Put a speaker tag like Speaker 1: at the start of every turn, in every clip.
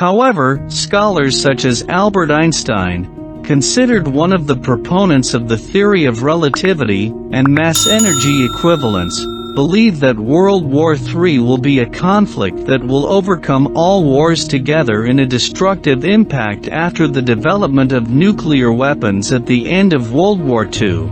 Speaker 1: However, scholars such as Albert Einstein, considered one of the proponents of the theory of relativity and mass energy equivalence, believe that World War III will be a conflict that will overcome all wars together in a destructive impact after the development of nuclear weapons at the end of World War II.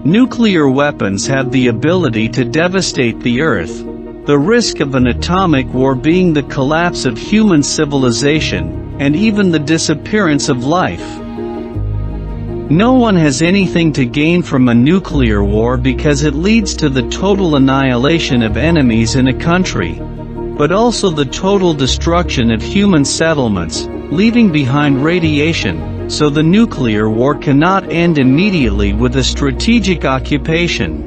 Speaker 1: Nuclear weapons have the ability to devastate the Earth, the risk of an atomic war being the collapse of human civilization, and even the disappearance of life. No one has anything to gain from a nuclear war because it leads to the total annihilation of enemies in a country, but also the total destruction of human settlements, leaving behind radiation, so the nuclear war cannot end immediately with a strategic occupation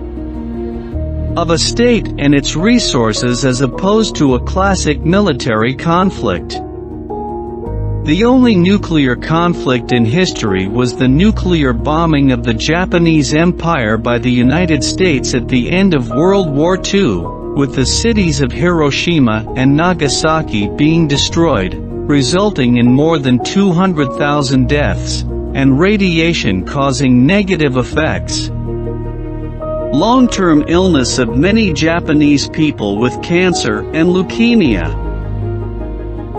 Speaker 1: of a state and its resources as opposed to a classic military conflict. The only nuclear conflict in history was the nuclear bombing of the Japanese Empire by the United States at the end of World War II, with the cities of Hiroshima and Nagasaki being destroyed, resulting in more than 200,000 deaths, and radiation causing negative effects. Long-term illness of many Japanese people with cancer and leukemia.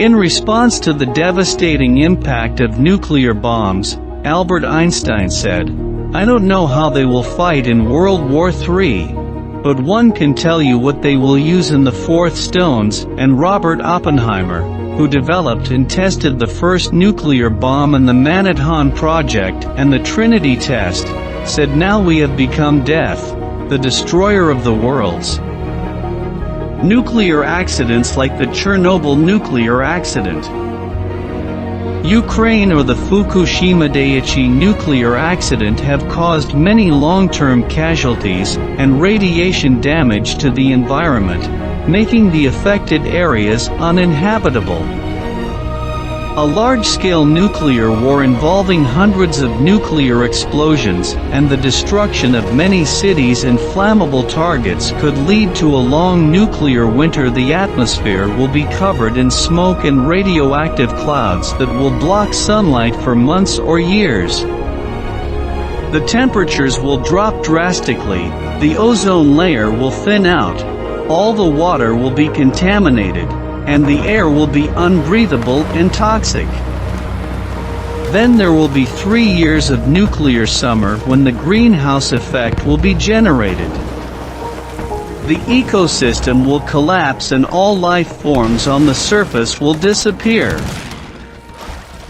Speaker 1: In response to the devastating impact of nuclear bombs, Albert Einstein said, "I don't know how they will fight in World War III, but one can tell you what they will use in the fourth stones." And Robert Oppenheimer, who developed and tested the first nuclear bomb in the Manhattan Project and the Trinity test, said, "Now we have become death, the destroyer of the worlds." Nuclear accidents like the Chernobyl nuclear accident, Ukraine, or the Fukushima Daiichi nuclear accident have caused many long-term casualties and radiation damage to the environment, making the affected areas uninhabitable. A large-scale nuclear war involving hundreds of nuclear explosions and the destruction of many cities and flammable targets could lead to a long nuclear winter. The atmosphere will be covered in smoke and radioactive clouds that will block sunlight for months or years. The temperatures will drop drastically, the ozone layer will thin out, all the water will be contaminated, and the air will be unbreathable and toxic. Then there will be 3 years of nuclear summer when the greenhouse effect will be generated. The ecosystem will collapse and all life forms on the surface will disappear.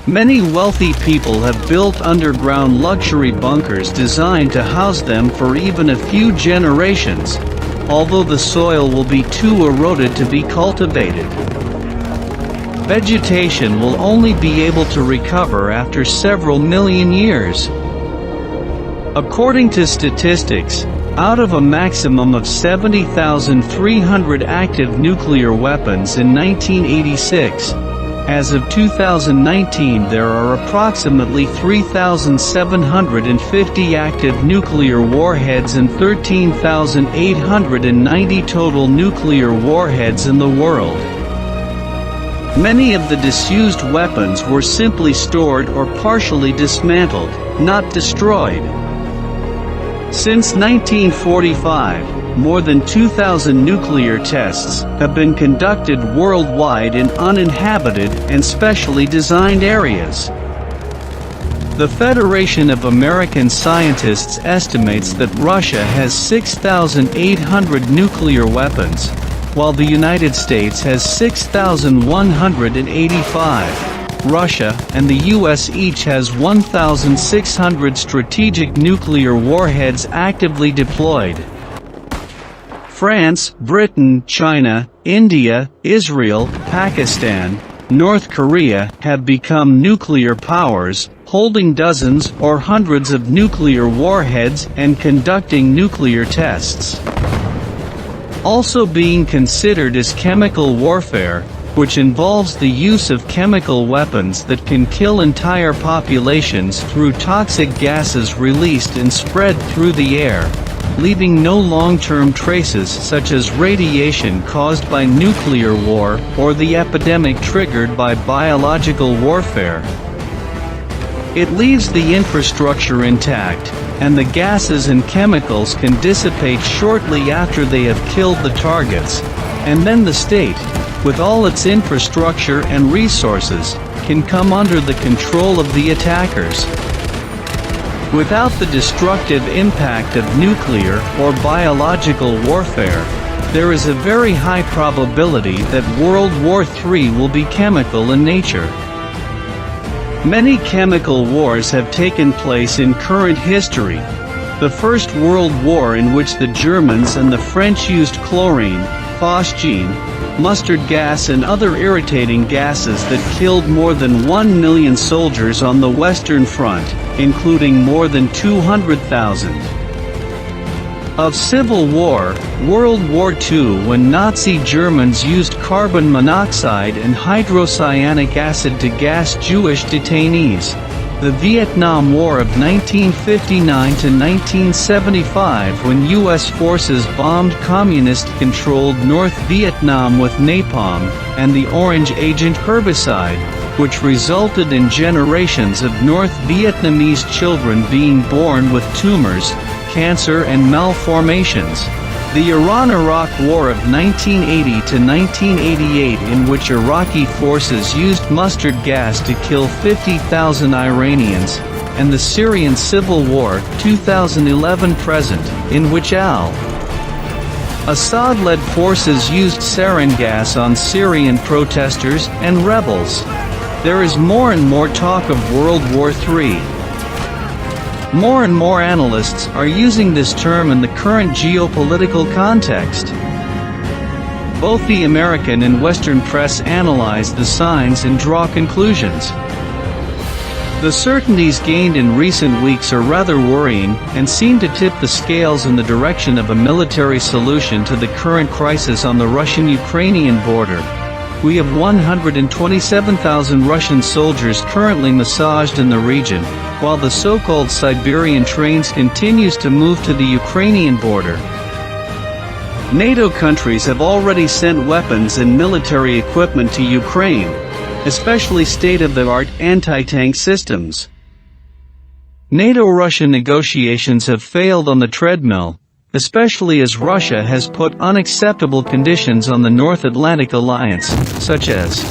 Speaker 1: Many wealthy people have built underground luxury bunkers designed to house them for even a few generations, although the soil will be too eroded to be cultivated. Vegetation will only be able to recover after several million years. According to statistics, out of a maximum of 70,300 active nuclear weapons in 1986, as of 2019 there are approximately 3,750 active nuclear warheads and 13,890 total nuclear warheads in the world. Many of the disused weapons were simply stored or partially dismantled, not destroyed. Since 1945, more than 2,000 nuclear tests have been conducted worldwide in uninhabited and specially designed areas. The Federation of American Scientists estimates that Russia has 6,800 nuclear weapons, while the United States has 6,185. Russia and the U.S. each has 1,600 strategic nuclear warheads actively deployed. France, Britain, China, India, Israel, Pakistan, North Korea have become nuclear powers, holding dozens or hundreds of nuclear warheads and conducting nuclear tests. Also being considered is chemical warfare, which involves the use of chemical weapons that can kill entire populations through toxic gases released and spread through the air, leaving no long-term traces such as radiation caused by nuclear war or the epidemic triggered by biological warfare. It leaves the infrastructure intact, and the gases and chemicals can dissipate shortly after they have killed the targets, and then the state, with all its infrastructure and resources, can come under the control of the attackers. Without the destructive impact of nuclear or biological warfare, there is a very high probability that World War III will be chemical in nature. Many chemical wars have taken place in current history. The First World War, in which the Germans and the French used chlorine, phosgene, mustard gas and other irritating gases that killed more than 1 million soldiers on the Western Front, including more than 200,000. Of Civil War, World War II, when Nazi Germans used carbon monoxide and hydrocyanic acid to gas Jewish detainees. The Vietnam War of 1959 to 1975, when U.S. forces bombed communist-controlled North Vietnam with napalm and the Orange Agent herbicide, which resulted in generations of North Vietnamese children being born with tumors, cancer and malformations. The Iran-Iraq War of 1980 to 1988, in which Iraqi forces used mustard gas to kill 50,000 Iranians, and the Syrian Civil War 2011-present, in which al-Assad-led forces used sarin gas on Syrian protesters and rebels. There is more and more talk of World War III. More and more analysts are using this term in the current geopolitical context. Both the American and Western press analyze the signs and draw conclusions. The certainties gained in recent weeks are rather worrying, and seem to tip the scales in the direction of a military solution to the current crisis on the Russian-Ukrainian border. We have 127,000 Russian soldiers currently massaged in the region, while the so-called Siberian trains continues to move to the Ukrainian border. NATO countries have already sent weapons and military equipment to Ukraine, especially state-of-the-art anti-tank systems. NATO-Russia negotiations have failed on the treadmill, especially as Russia has put unacceptable conditions on the North Atlantic Alliance, such as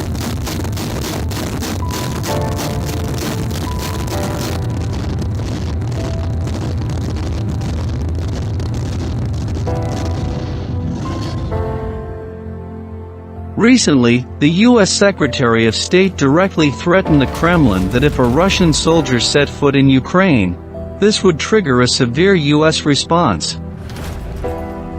Speaker 1: recently, the U.S. Secretary of State directly threatened the Kremlin that if a Russian soldier set foot in Ukraine, this would trigger a severe U.S. response.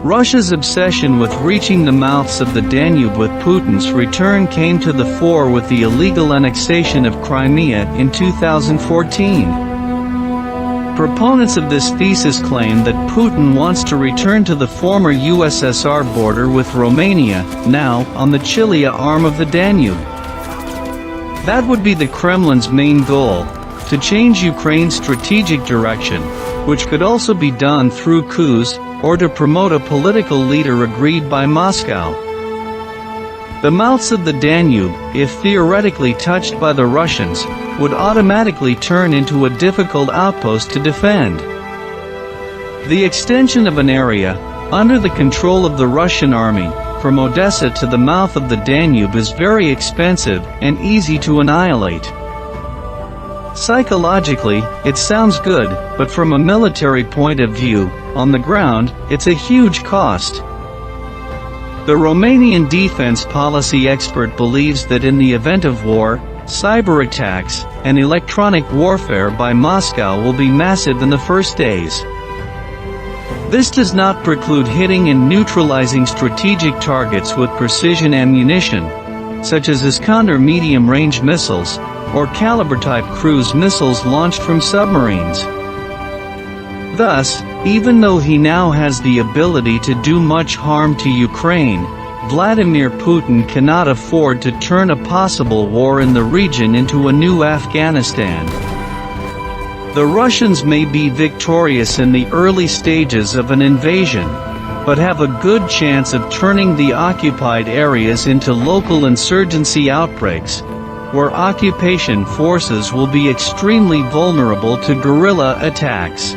Speaker 1: Russia's obsession with reaching the mouths of the Danube with Putin's return came to the fore with the illegal annexation of Crimea in 2014. Proponents of this thesis claim that Putin wants to return to the former USSR border with Romania, now on the Chilia arm of the Danube. That would be the Kremlin's main goal, to change Ukraine's strategic direction, which could also be done through coups, or to promote a political leader agreed by Moscow. The mouths of the Danube, if theoretically touched by the Russians, would automatically turn into a difficult outpost to defend. The extension of an area, under the control of the Russian army, from Odessa to the mouth of the Danube is very expensive and easy to annihilate. Psychologically, it sounds good, but from a military point of view, on the ground, it's a huge cost. The Romanian defense policy expert believes that in the event of war, cyber attacks and electronic warfare by Moscow will be massive in the first days. This does not preclude hitting and neutralizing strategic targets with precision ammunition, such as Iskander medium-range missiles, or Caliber-type cruise missiles launched from submarines. Thus, even though he now has the ability to do much harm to Ukraine, Vladimir Putin cannot afford to turn a possible war in the region into a new Afghanistan. The Russians may be victorious in the early stages of an invasion, but have a good chance of turning the occupied areas into local insurgency outbreaks, where occupation forces will be extremely vulnerable to guerrilla attacks.